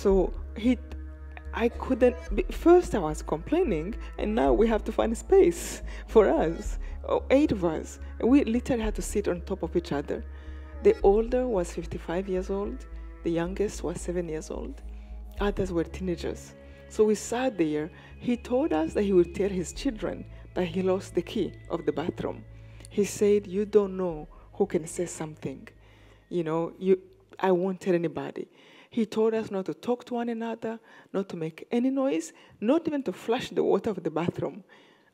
So I couldn't, first I was complaining, and now we have to find space for us, 8 of us. We literally had to sit on top of each other. The older was 55 years old, the youngest was 7 years old. Others were teenagers. So we sat there. He told us that he would tell his children that he lost the key of the bathroom. He said, you don't know who can say something. I won't tell anybody. He told us not to talk to one another, not to make any noise, not even to flush the water of the bathroom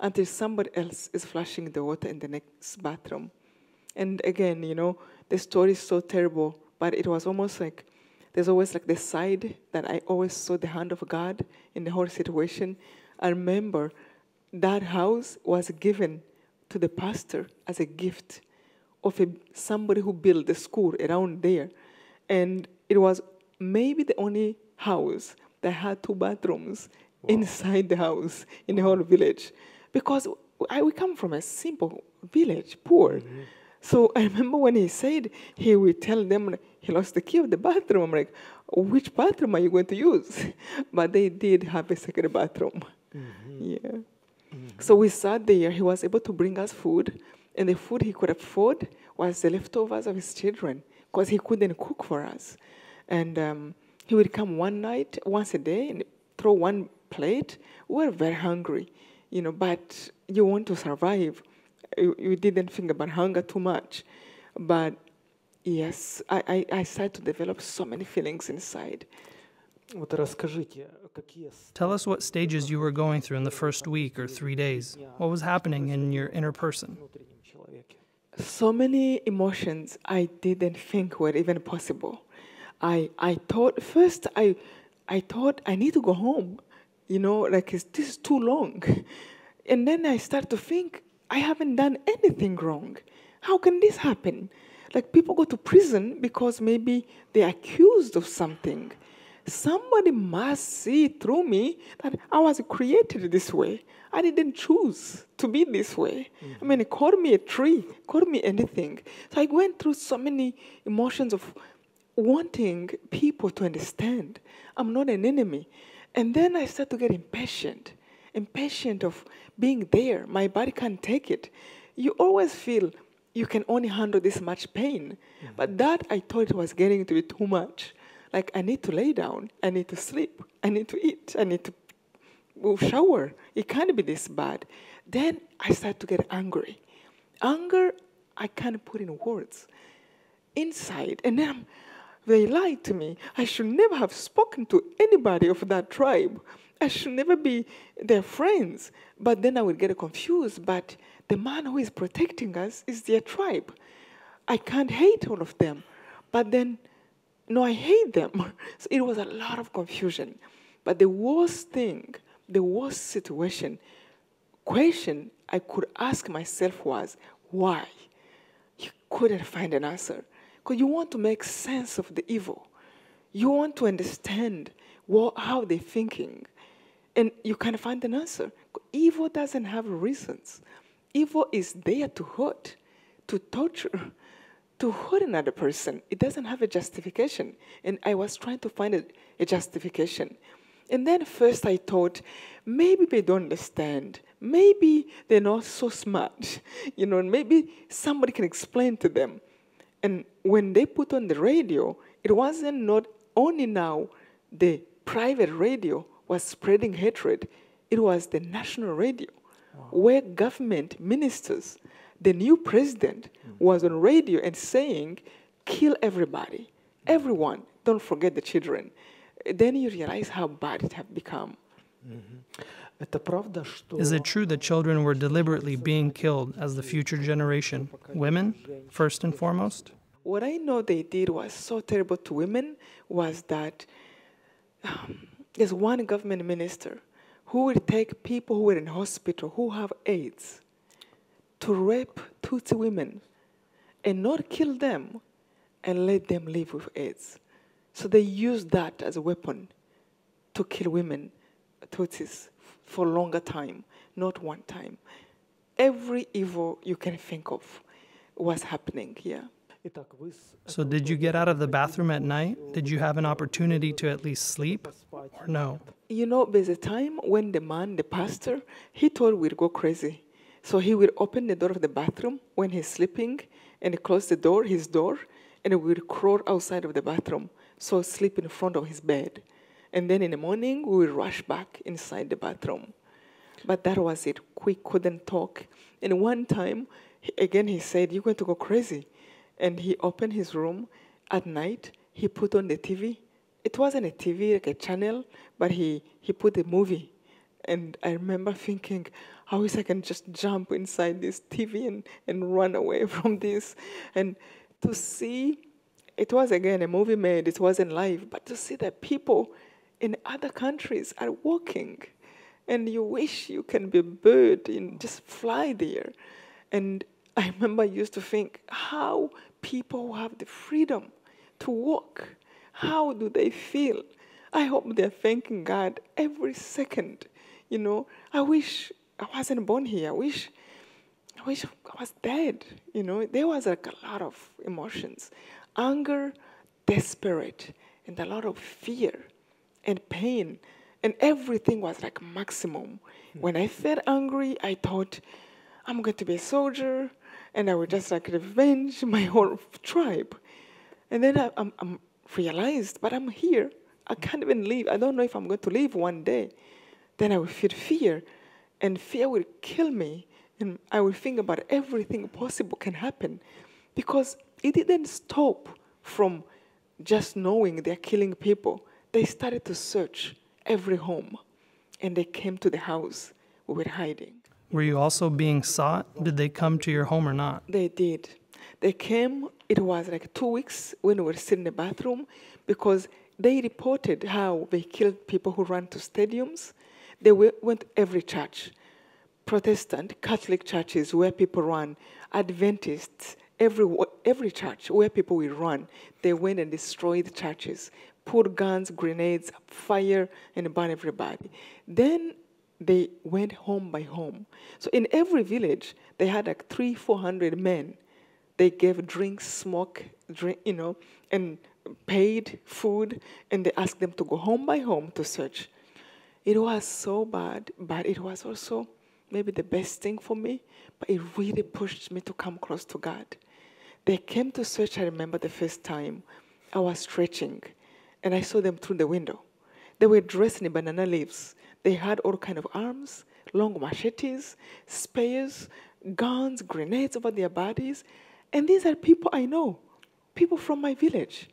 until somebody else is flushing the water in the next bathroom. And again, the story is so terrible, but it was almost like, there's always like the side that I always saw the hand of God in the whole situation. I remember that house was given to the pastor as a gift of somebody who built a school around there. And it was maybe the only house that had 2 bathrooms inside the house in the whole village. Because we come from a simple village, poor. Mm-hmm. So I remember when he said he would tell them he lost the key of the bathroom. I'm like, which bathroom are you going to use? But they did have a second bathroom. Mm-hmm. Yeah. Mm-hmm. So we sat there. He was able to bring us food. And the food he could afford was the leftovers of his children, because he couldn't cook for us. And he would come one night, once a day, and throw one plate. We were very hungry, but you want to survive. You didn't think about hunger too much. But yes, I started to develop so many feelings inside. Tell us what stages you were going through in the first week or 3 days. What was happening in your inner person? So many emotions I didn't think were even possible. I thought, first I thought I need to go home. This is too long. And then I start to think, I haven't done anything wrong. How can this happen? Like, people go to prison because maybe they're accused of something. Somebody must see through me that I was created this way. I didn't choose to be this way. Mm-hmm. I mean, call me a tree, call me anything. So I went through so many emotions of wanting people to understand I'm not an enemy. And then I started to get impatient of being there. My body can't take it. You always feel you can only handle this much pain. Mm-hmm. But that, I thought it was getting to be too much. Like, I need to lay down, I need to sleep, I need to eat, I need to shower. It can't be this bad. Then I started to get angry. Anger, I can't put in words. Inside, and then they lied to me. I should never have spoken to anybody of that tribe. I should never be their friends. But then I would get confused. But the man who is protecting us is their tribe. I can't hate all of them. But then, no, I hate them. So it was a lot of confusion. But the worst thing, the worst question I could ask myself was, why? You couldn't find an answer. Because you want to make sense of the evil. You want to understand how they're thinking. And you can't find an answer. Evil doesn't have reasons. Evil is there to hurt, to torture, to hurt another person. It doesn't have a justification. And I was trying to find a justification. And then first I thought, maybe they don't understand. Maybe they're not so smart. Maybe somebody can explain to them. And when they put on the radio, it wasn't not only now the private radio was spreading hatred, it was the national radio, where government ministers, the new president was on radio and saying, kill everybody, everyone, don't forget the children. Then you realize how bad it had become. Is it true that children were deliberately being killed as the future generation? Women, first and foremost? What I know they did was so terrible to women was that there's one government minister who would take people who were in hospital who have AIDS to rape Tutsi women and not kill them and let them live with AIDS. So they used that as a weapon to kill women, Tutsis, for a longer time, not one time. Every evil you can think of was happening here. So did you get out of the bathroom at night? Did you have an opportunity to at least sleep? Or no? You know, there's a time when the pastor, he thought we'd go crazy. So he would open the door of the bathroom when he's sleeping and close the door, his door, and we would crawl outside of the bathroom, so sleep in front of his bed. And then in the morning, we would rush back inside the bathroom. But that was it. We couldn't talk. And one time, again, he said, "You're going to go crazy." And he opened his room at night. He put on the TV. It wasn't a TV, like a channel, but he put a movie. And I remember thinking, I wish I can just jump inside this TV and run away from this. And to see, it was again a movie made, it wasn't live, but to see that people in other countries are walking, and you wish you can be a bird and just fly there. And I remember I used to think, how people have the freedom to walk, how do they feel? I hope they're thanking God every second. You know, I wish I wasn't born here. I wish I was dead. You know, there was like a lot of emotions, anger, desperate, and a lot of fear and pain, and everything was like maximum. When I felt angry, I thought, I'm going to be a soldier, and I would just like revenge my whole tribe. And then I'm realized, but I'm here. I can't even leave. I don't know if I'm going to leave one day. Then I will feel fear, and fear will kill me, and I will think about everything possible can happen, because it didn't stop from just knowing they're killing people. They started to search every home, and they came to the house we were hiding. Were you also being sought? Did they come to your home or not? They did. They came, it was like 2 weeks when we were sitting in the bathroom, because they reported how they killed people who ran to stadiums. They went to every church, Protestant, Catholic churches where people run, Adventists, every church where people will run. They went and destroyed churches, put guns, grenades, fire, and burn everybody. Then they went home by home. So in every village, they had like 300-400 men. They gave drinks, smoke, and paid food, and they asked them to go home by home to search. It was so bad, but it was also maybe the best thing for me, but it really pushed me to come close to God. They came to search, I remember the first time. I was stretching, and I saw them through the window. They were dressed in banana leaves. They had all kinds of arms, long machetes, spears, guns, grenades over their bodies. And these are people I know, people from my village.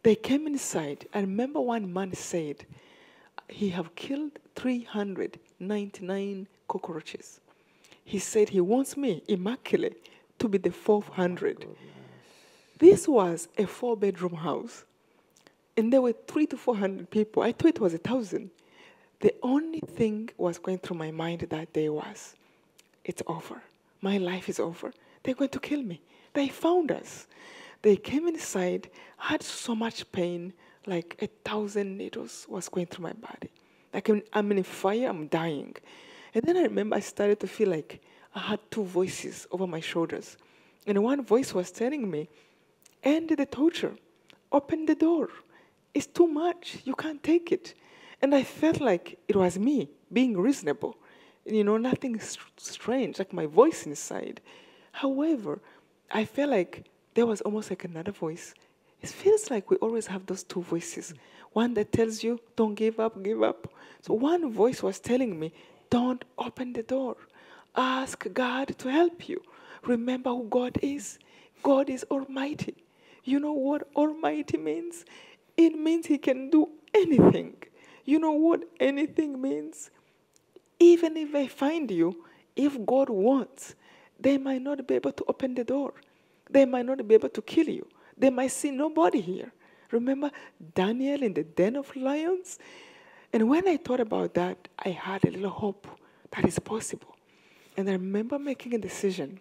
They came inside. I remember one man said, he have killed 399 cockroaches. He said he wants me, Immaculee, to be the 400. This was a 4-bedroom house. And there were 300 to 400 people. I thought it was 1,000. The only thing was going through my mind that day was, it's over. My life is over. They're going to kill me. They found us. They came inside. I had so much pain, like 1,000 needles was going through my body. Like I'm in a fire, I'm dying. And then I remember I started to feel like I had 2 voices over my shoulders. And one voice was telling me, end the torture, open the door. It's too much, you can't take it. And I felt like it was me being reasonable. Nothing strange, like my voice inside. However, I felt like there was almost like another voice. It feels like we always have those 2 voices. One that tells you, don't give up, give up. So one voice was telling me, don't open the door. Ask God to help you. Remember who God is. God is almighty. You know what almighty means? It means he can do anything. You know what anything means? Even if they find you, if God wants, they might not be able to open the door. They might not be able to kill you. They might see nobody here. Remember Daniel in the den of lions? And when I thought about that, I had a little hope that is possible. And I remember making a decision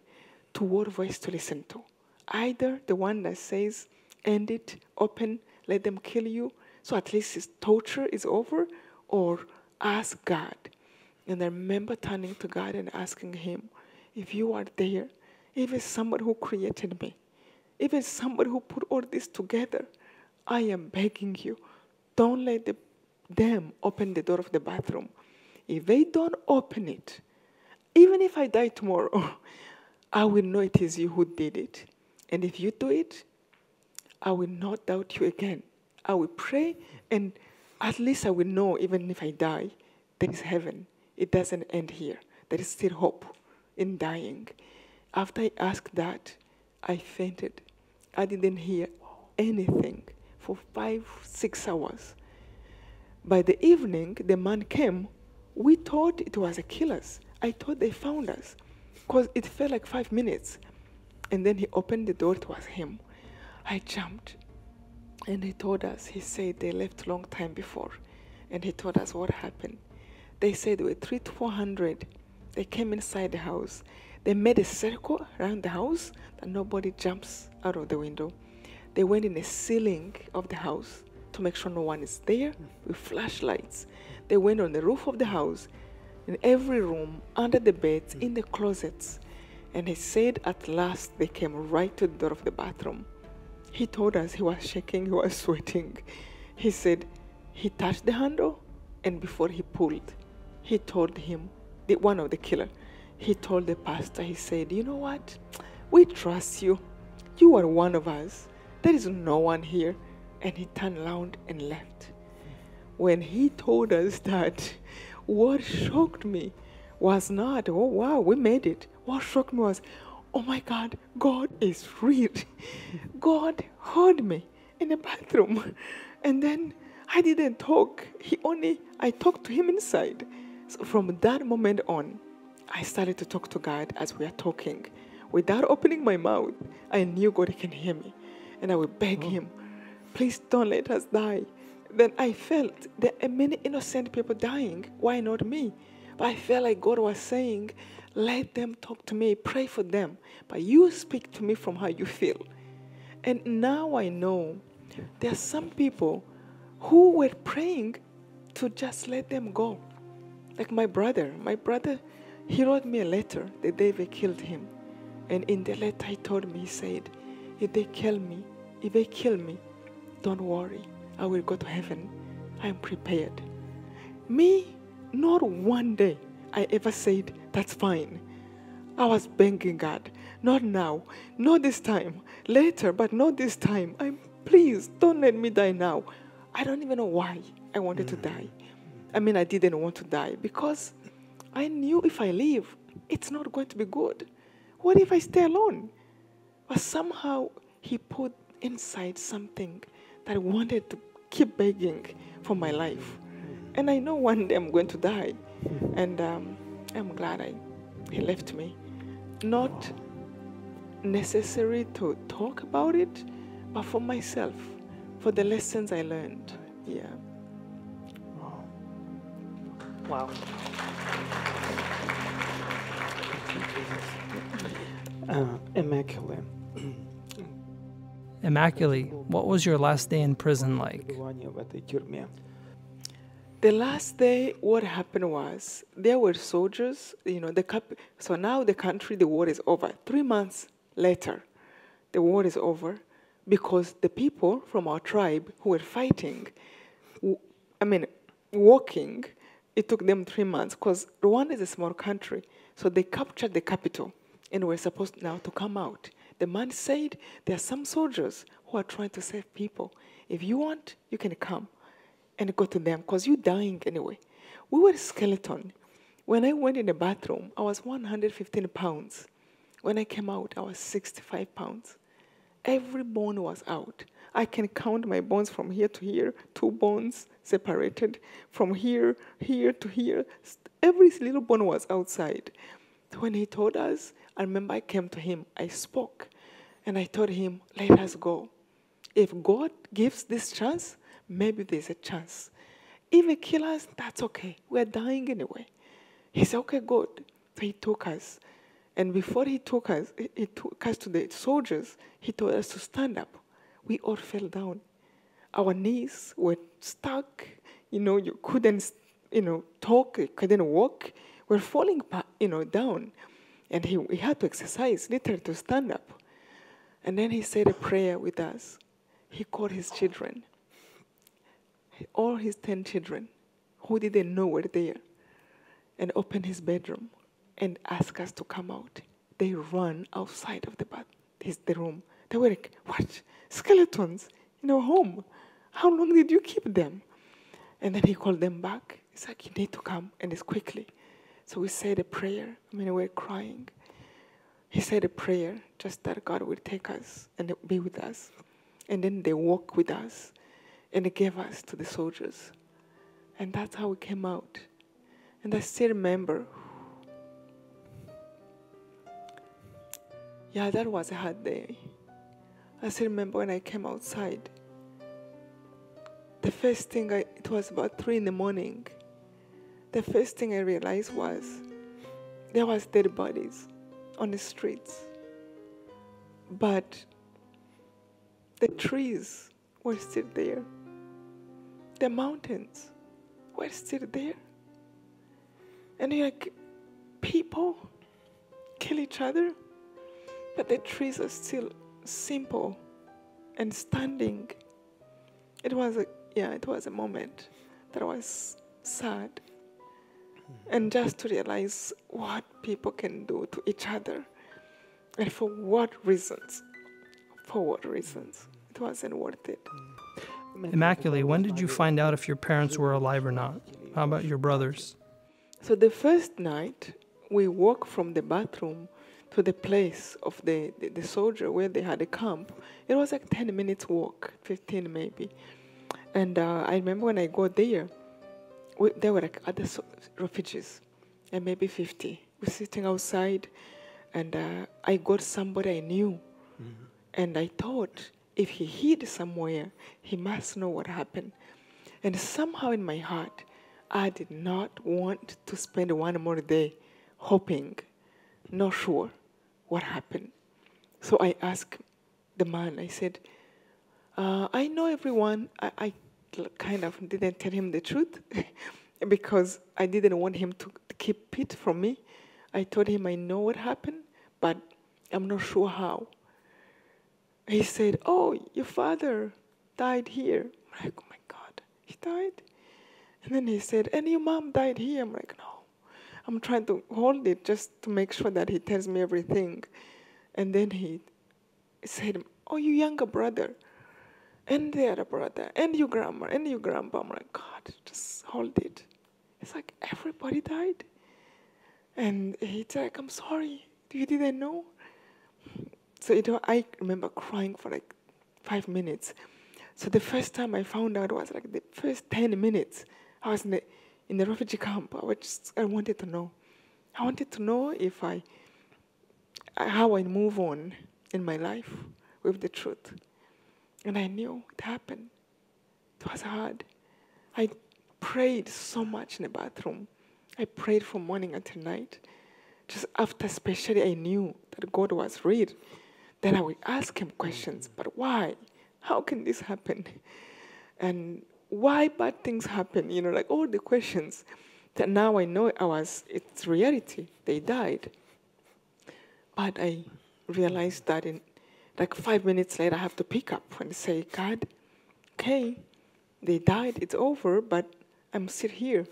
to what voice to listen to. Either the one that says, end it, open, let them kill you, so at least his torture is over, or ask God. And I remember turning to God and asking him, if you are there, if it's someone who created me, Even somebody who put all this together, I am begging you, don't let them open the door of the bathroom. If they don't open it, even if I die tomorrow, I will know it is you who did it. And if you do it, I will not doubt you again. I will pray, and at least I will know, even if I die, there is heaven. It doesn't end here. There is still hope in dying. After I asked that, I fainted. I didn't hear anything for 5-6 hours. By the evening, the man came. We thought it was the killers. I thought they found us, because it felt like 5 minutes. And then he opened the door, it was him. I jumped, and he told us, he said they left a long time before. And he told us what happened. They said there were 300 to 400. They came inside the house. They made a circle around the house that nobody jumps out of the window. They went in the ceiling of the house to make sure no one is there with flashlights. They went on the roof of the house, in every room, under the beds, in the closets. And he said at last they came right to the door of the bathroom. He told us he was shaking, he was sweating. He said he touched the handle, and before he pulled, he told him, one of the killer, he told the pastor, he said, you know what? We trust you. You are one of us. There is no one here. And he turned around and left. When he told us that, what shocked me was not, oh wow, we made it. What shocked me was, oh my God, God is real. God heard me in the bathroom. And then I didn't talk. I talked to him inside. So from that moment on, I started to talk to God as we are talking. Without opening my mouth, I knew God can hear me. And I would beg him, please don't let us die. Then I felt there are many innocent people dying. Why not me? But I felt like God was saying, let them talk to me, pray for them. But you speak to me from how you feel. And now I know there are some people who were praying to just let them go. Like my brother, he wrote me a letter the day they killed him. And in the letter he told me, he said, if they kill me, don't worry, I will go to heaven. I am prepared. Me, not one day I ever said, that's fine. I was begging God, not now, not this time, later, but not this time. Please, don't let me die now. I don't even know why I wanted to die. I didn't want to die because I knew if I leave, it's not going to be good. What if I stay alone? But somehow he put inside something that I wanted to keep begging for my life. And I know one day I'm going to die. And I'm glad he left me. Not necessary to talk about it, but for myself, for the lessons I learned. Yeah. Wow. Immaculee. Immaculee, what was your last day in prison like? The last day, what happened was, there were soldiers, so now the country, the war is over. 3 months later, the war is over because the people from our tribe who were fighting, walking, it took them 3 months because Rwanda is a small country. So they captured the capital and were supposed now to come out. The man said, there are some soldiers who are trying to save people. If you want, you can come and go to them because you're dying anyway. We were skeleton. When I went in the bathroom, I was 115 pounds. When I came out, I was 65 pounds. Every bone was out. I can count my bones from here to here, 2 bones separated. From here to here, every little bone was outside. When he told us, I remember I came to him, I spoke, and I told him, let us go. If God gives this chance, maybe there's a chance. If they kill us, that's okay. We're dying anyway. He said, okay, good. So he took us. And before he took us to the soldiers, he told us to stand up. We all fell down. Our knees were stuck. You couldn't, talk, you couldn't walk. We're falling, down. And he had to exercise, literally to stand up. And then he said a prayer with us. He called his children, all his 10 children, who didn't know were there, and opened his bedroom and asked us to come out. They ran outside of the room. They were like, what? Skeletons in our home? How long did you keep them? And then he called them back. He's like, you need to come, and it's quickly. So we said a prayer. We were crying. He said a prayer, just that God will take us and be with us. And then they walked with us, and they gave us to the soldiers. And that's how we came out. And I still remember, yeah, that was a hard day. I still remember when I came outside. The first thing, it was about 3 a.m. The first thing I realized was there was dead bodies on the streets. But the trees were still there. The mountains were still there. And you're like, people kill each other, but the trees are still simple and standing. It was a moment that was sad. And just to realize what people can do to each other and for what reasons. It wasn't worth it. Immaculee, when did you find out if your parents were alive or not? How about your brothers? So the first night, we walked from the bathroom to the place of the soldier where they had a camp. It was like 10 minutes walk, 15 maybe. And I remember when I got there, there were like other refugees, and maybe 50. We're sitting outside, and I got somebody I knew. Mm-hmm. And I thought, if he hid somewhere, he must know what happened. And somehow in my heart, I did not want to spend one more day hoping, not sure what happened. So I asked the man, I said, I know everyone. I kind of didn't tell him the truth because I didn't want him to keep it from me. I told him I know what happened, but I'm not sure how. He said, oh, your father died here. I'm like, oh my God, he died? And then he said, and your mom died here. I'm like, no. I'm trying to hold it just to make sure that he tells me everything. And then he said, oh, your younger brother, and the other brother, and your grandma, and your grandpa. I'm like, God, just hold it. It's like, everybody died? And he's like, I'm sorry, you didn't know? So I remember crying for like 5 minutes. So the first time I found out was like the first 10 minutes. I was in the refugee camp. I wanted to know. I wanted to know how I move on in my life with the truth. And I knew it happened. It was hard. I prayed so much in the bathroom. I prayed from morning until night. Just after, especially, I knew that God was real. Then I would ask him questions. But why? How can this happen? And why bad things happen? Like all the questions that now I know it's reality. They died. But I realized that in like 5 minutes later, I have to pick up and say, God, okay, they died, it's over, but I'm still here.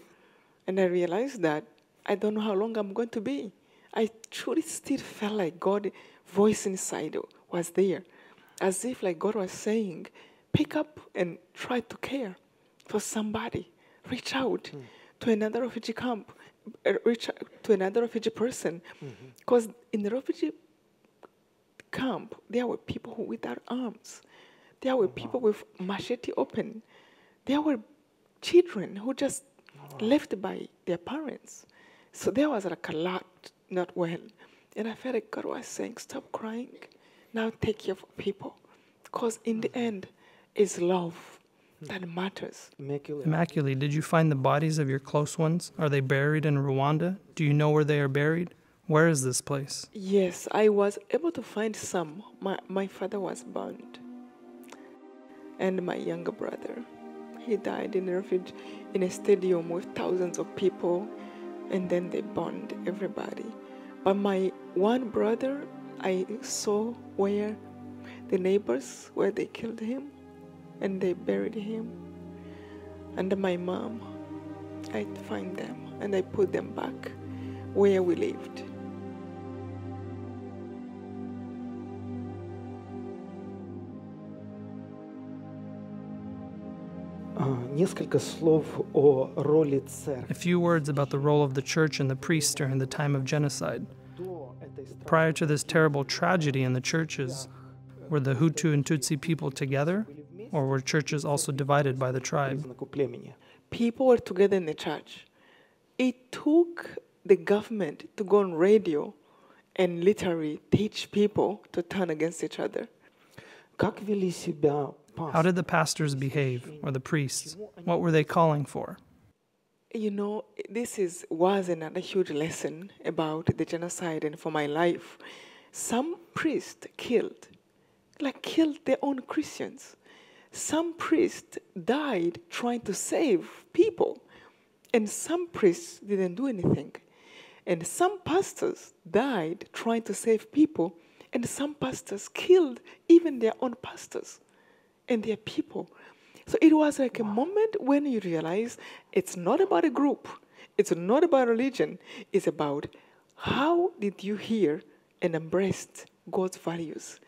And I realized that I don't know how long I'm going to be. I truly still felt like God's voice inside was there, as if like God was saying, pick up and try to care for somebody. Reach out to another refugee camp, reach out to another refugee person. Because in the refugee camp, there were people who without arms. There were people with machete open. There were children who just left by their parents. So there was like a lot not well. And I felt like God was saying, stop crying. Now take care of people. Because in the end, it's love that matters. Immaculee, did you find the bodies of your close ones? Are they buried in Rwanda? Do you know where they are buried? Where is this place? Yes, I was able to find some. My father was burned. And my younger brother, he died in a refuge in a stadium with thousands of people. And then they burned everybody. But my one brother, I saw where the neighbors where they killed him and they buried him. And my mom, I find them and I put them back where we lived. Несколько слов о роли церкви. A few words about the role of the church and the priests during the time of genocide. Prior to this terrible tragedy in the churches, were the Hutu and Tutsi people together, or were churches also divided by the tribe? People were together in the church. It took the government to go on radio and literally teach people to turn against each other. Как вели себя How did the pastors behave, or the priests? What were they calling for? You know, this was another huge lesson about the genocide and for my life. Some priests killed their own Christians. Some priests died trying to save people. And some priests didn't do anything. And some pastors died trying to save people. And some pastors killed even their own pastors and their people. So it was like a moment when you realize it's not about a group. It's not about religion. It's about how did you hear and embrace God's values?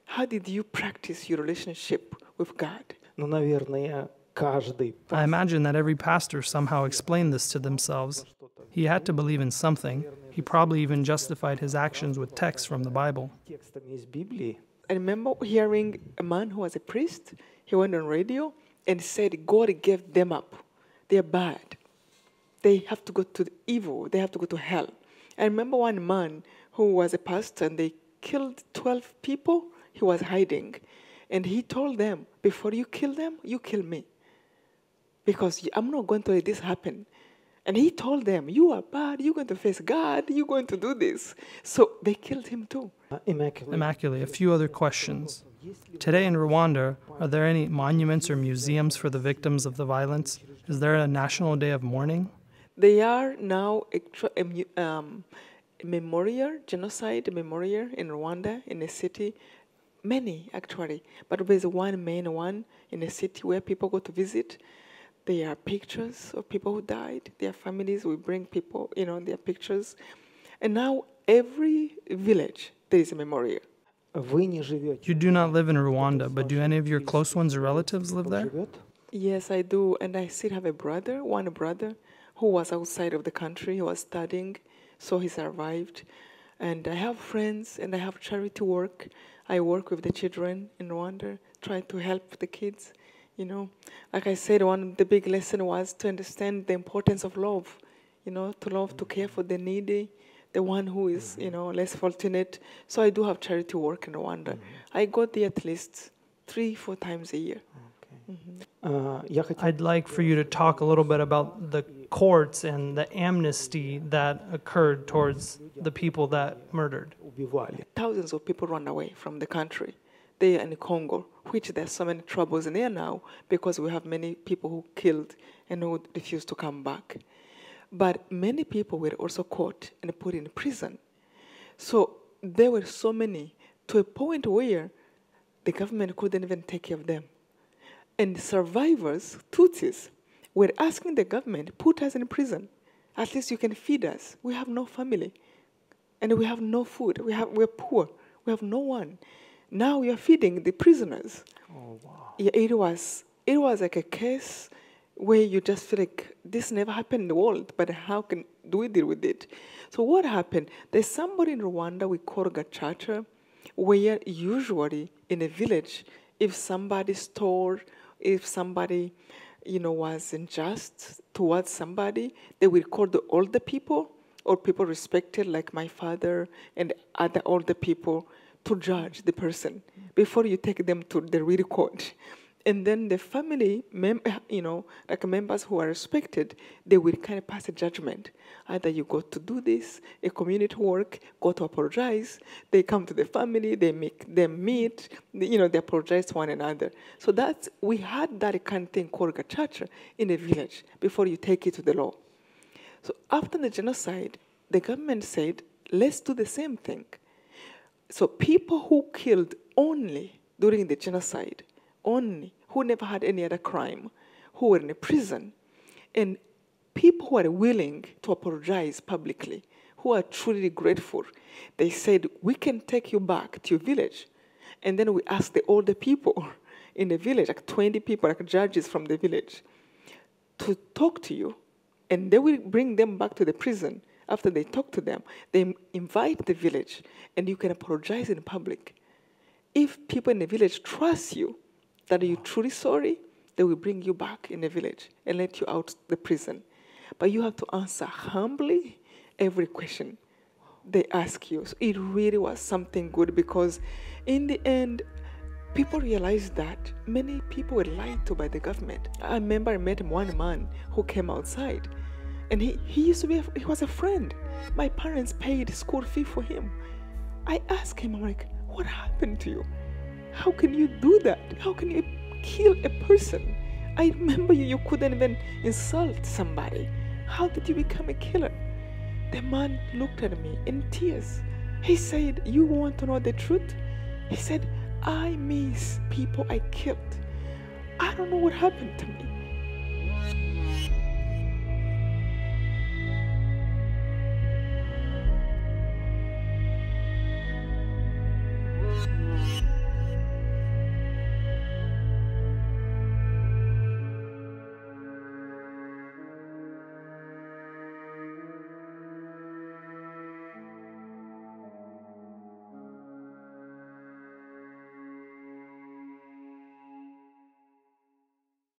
How did you practice your relationship with God? Ну, наверное, каждый. I imagine that every pastor somehow explained this to themselves. He had to believe in something. He probably even justified his actions with texts from the Bible. Текстами из Библии. I remember hearing a man who was a priest. He went on radio and said God gave them up. They're bad. They have to go to the evil. They have to go to hell. I remember one man who was a pastor and they killed 12 people. He was hiding. And he told them, before you kill them, you kill me. Because I'm not going to let this happen. And he told them, you are bad. You're going to face God. You're going to do this. So they killed him too. Immaculee, a few other questions. Today in Rwanda, are there any monuments or museums for the victims of the violence? Is there a national day of mourning? They are now a memorial, genocide memorial in Rwanda, in a city. Many, actually. But there's one main one in a city where people go to visit. There are pictures of people who died. Their families, we bring people, their pictures. And now every village, there is a memorial. Вы не живете. You do not live in Rwanda, but do any of your close ones or relatives live there? Yes, I do. And I still have one brother, who was outside of the country. He was studying, so he survived. And I have friends, and I have charity work. I work with the children in Rwanda, try to help the kids. Like I said, one of the big lesson was to understand the importance of love. To love, to care for the needy, the one who is, less fortunate. So I do have charity work in Rwanda. I go there at least 3-4 times a year. I'd like for you to talk a little bit about the courts and the amnesty that occurred towards the people that murdered. Thousands of people run away from the country. They are in Congo, which there's so many troubles in there now because we have many people who killed and who refused to come back. But many people were also caught and put in prison. So there were so many to a point where the government couldn't even take care of them. And survivors, Tutsis, were asking the government, put us in prison. At least you can feed us. We have no family. And we have no food. We're poor. We have no one. Now we are feeding the prisoners. Oh, wow. Yeah, it was like a case where you just feel like this never happened in the world, but how do we deal with it? So what happened? There's somebody in Rwanda we call Gacaca, where usually in a village, if somebody stole, if somebody, was unjust towards somebody, they will call the older people or people respected, like my father and other older people, to judge the person before you take them to the real court. And then the family, like members who are respected, they will kind of pass a judgment. Either you go to do this, a community work, go to apologize. They come to the family, they make them meet, they apologize to one another. So we had that kind of thing called gacaca in a village before you take it to the law. So after the genocide, the government said, let's do the same thing. So people who killed only during the genocide, only, who never had any other crime, who were in a prison, and people who are willing to apologize publicly, who are truly grateful, they said, we can take you back to your village. And then we asked the older people in the village, like 20 people, like judges from the village, to talk to you. And they will bring them back to the prison. After they talk to them, they invite the village, and you can apologize in public. If people in the village trust you, that you're truly sorry, they will bring you back in the village and let you out the prison. But you have to answer humbly every question they ask you. So it really was something good, because in the end, people realized that many people were lied to by the government. I remember I met one man who came outside, and he was a friend. My parents paid school fee for him. I asked him, I'm like, what happened to you? How can you do that? How can you kill a person? I remember you couldn't even insult somebody. How did you become a killer? The man looked at me in tears. He said, you want to know the truth? He said, I miss people I killed. I don't know what happened to me.